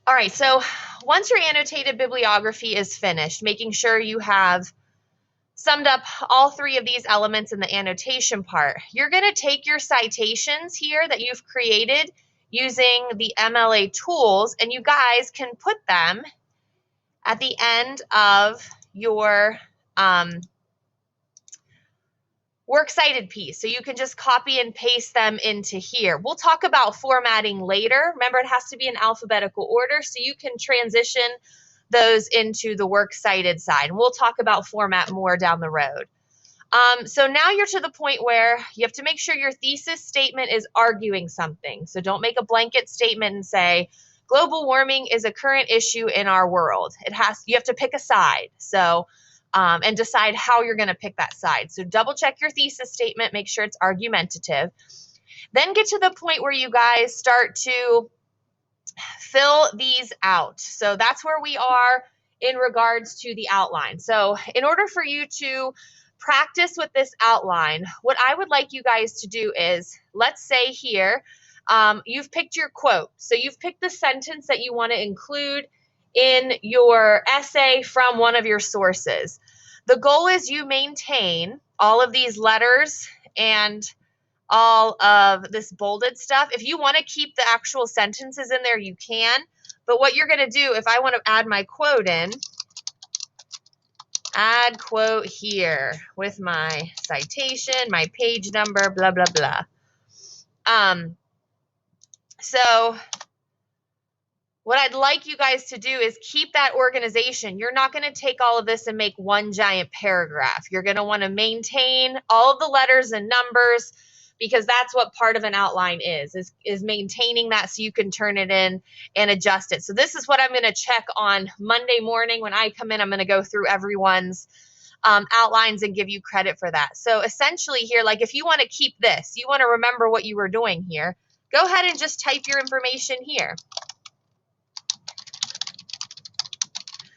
All right, so once your annotated bibliography is finished, making sure you have summed up all three of these elements in the annotation part, you're going to take your citations here that you've created using the MLA tools, and you guys can put them at the end of your works cited piece. So you can just copy and paste them into here. We'll talk about formatting later. Remember, it has to be in alphabetical order, so you can transition those into the works cited side. And we'll talk about format more down the road. So now you're to the point where you have to make sure your thesis statement is arguing something. So don't make a blanket statement and say, global warming is a current issue in our world. You have to pick a side. So and decide how you're going to pick that side. So double check your thesis statement, make sure it's argumentative. Then get to the point where you guys start to fill these out. So that's where we are in regards to the outline. So in order for you to practice with this outline, what I would like you guys to do is, let's say here, you've picked your quote. So you've picked the sentence that you want to include in your essay from one of your sources. The goal is you maintain all of these letters and all of this bolded stuff. If you want to keep the actual sentences in there, you can. But what you're going to do, if I want to add my quote in, add quote here with my citation, my page number, blah, blah, blah. So what I'd like you guys to do is keep that organization. You're not going to take all of this and make one giant paragraph. You're going to want to maintain all of the letters and numbers, because that's what part of an outline is maintaining that so you can turn it in and adjust it. So this is what I'm going to check on Monday morning when I come in. I'm going to go through everyone's outlines and give you credit for that. So essentially here, like if you want to keep this, you want to remember what you were doing here, go ahead and just type your information here.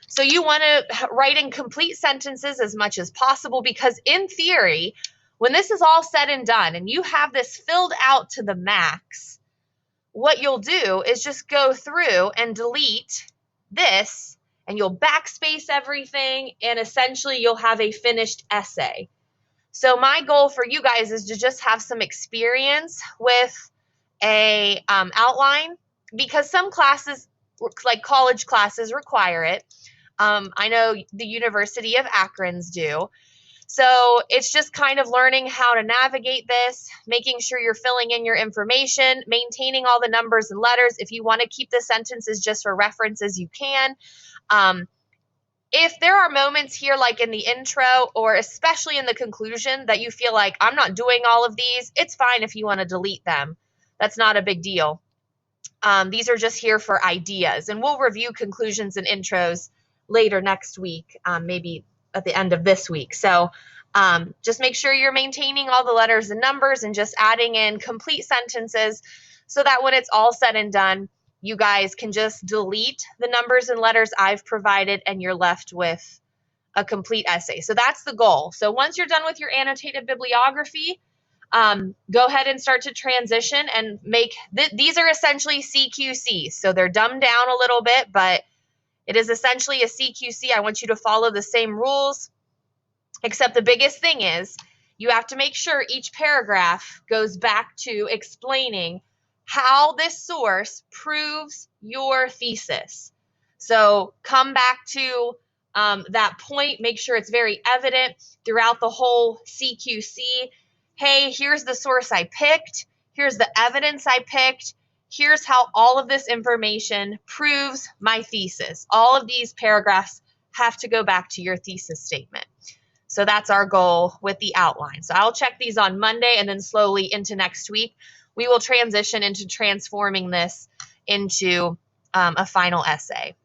So you want to write in complete sentences as much as possible, because in theory, when this is all said and done and you have this filled out to the max, what you'll do is just go through and delete this, and you'll backspace everything, and essentially you'll have a finished essay. So my goal for you guys is to just have some experience with a outline, because some classes, like college classes, require it. I know the University of Akron's do. So it's just kind of learning how to navigate this, making sure you're filling in your information, maintaining all the numbers and letters. If you want to keep the sentences just for references, you can. If there are moments here, like in the intro or especially in the conclusion, that you feel like I'm not doing all of these, it's fine if you want to delete them. That's not a big deal. These are just here for ideas, and we'll review conclusions and intros later next week, maybe at the end of this week. So just make sure you're maintaining all the letters and numbers and just adding in complete sentences, so that when it's all said and done, you guys can just delete the numbers and letters I've provided and you're left with a complete essay. So that's the goal. So once you're done with your annotated bibliography, go ahead and start to transition and make, these are essentially CQCs. So they're dumbed down a little bit, but it is essentially a CQC. I want you to follow the same rules, except the biggest thing is you have to make sure each paragraph goes back to explaining how this source proves your thesis. So come back to that point, make sure it's very evident throughout the whole CQC. Hey, here's the source I picked. Here's the evidence I picked. Here's how all of this information proves my thesis. All of these paragraphs have to go back to your thesis statement. So that's our goal with the outline. So I'll check these on Monday, and then slowly into next week, we will transition into transforming this into a final essay.